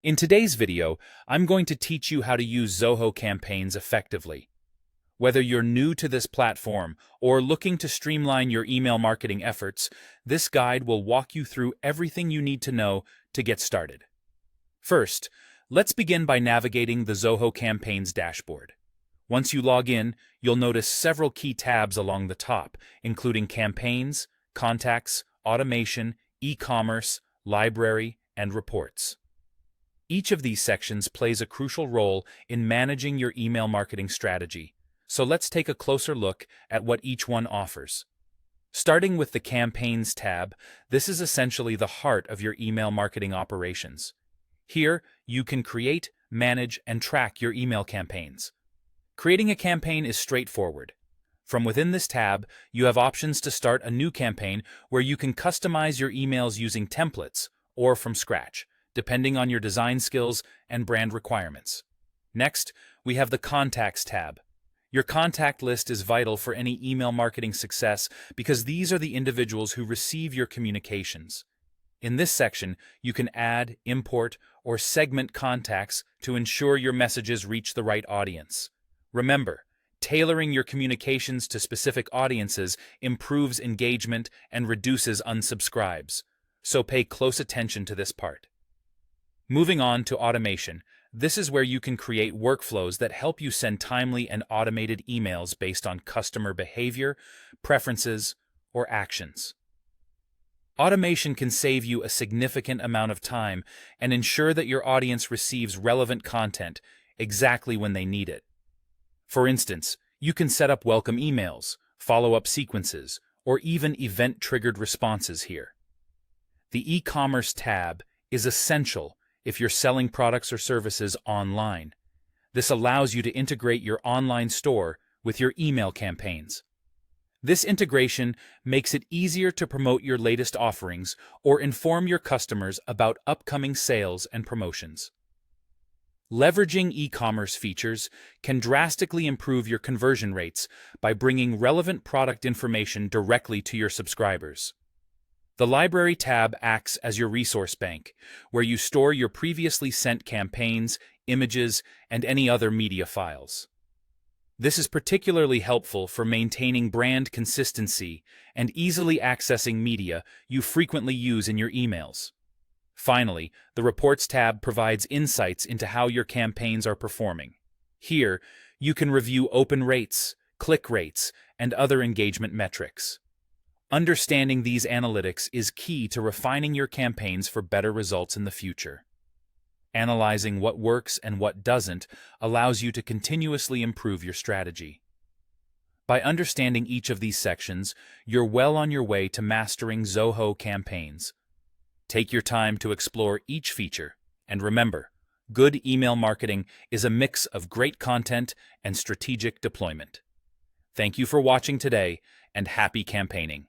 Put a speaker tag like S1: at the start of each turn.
S1: In today's video, I'm going to teach you how to use Zoho campaigns effectively. Whether you're new to this platform or looking to streamline your email marketing efforts, this guide will walk you through everything you need to know to get started. First, let's begin by navigating the Zoho campaigns dashboard. Once you log in, you'll notice several key tabs along the top, including Campaigns, Contacts, Automation, E-commerce, Library, and Reports. Each of these sections plays a crucial role in managing your email marketing strategy, so let's take a closer look at what each one offers. Starting with the Campaigns tab, this is essentially the heart of your email marketing operations. Here, you can create, manage, and track your email campaigns. Creating a campaign is straightforward. From within this tab, you have options to start a new campaign where you can customize your emails using templates or from scratch, depending on your design skills and brand requirements. Next, we have the Contacts tab. Your contact list is vital for any email marketing success because these are the individuals who receive your communications. In this section, you can add, import, or segment contacts to ensure your messages reach the right audience. Remember, tailoring your communications to specific audiences improves engagement and reduces unsubscribes, so pay close attention to this part. Moving on to automation, this is where you can create workflows that help you send timely and automated emails based on customer behavior, preferences, or actions. Automation can save you a significant amount of time and ensure that your audience receives relevant content exactly when they need it. For instance, you can set up welcome emails, follow-up sequences, or even event-triggered responses here. The e-commerce tab is essential if you're selling products or services online. This allows you to integrate your online store with your email campaigns. This integration makes it easier to promote your latest offerings or inform your customers about upcoming sales and promotions. Leveraging e-commerce features can drastically improve your conversion rates by bringing relevant product information directly to your subscribers. The Library tab acts as your resource bank, where you store your previously sent campaigns, images, and any other media files. This is particularly helpful for maintaining brand consistency and easily accessing media you frequently use in your emails. Finally, the Reports tab provides insights into how your campaigns are performing. Here, you can review open rates, click rates, and other engagement metrics. Understanding these analytics is key to refining your campaigns for better results in the future. Analyzing what works and what doesn't allows you to continuously improve your strategy. By understanding each of these sections, you're well on your way to mastering Zoho campaigns. Take your time to explore each feature, and remember, good email marketing is a mix of great content and strategic deployment. Thank you for watching today, and happy campaigning.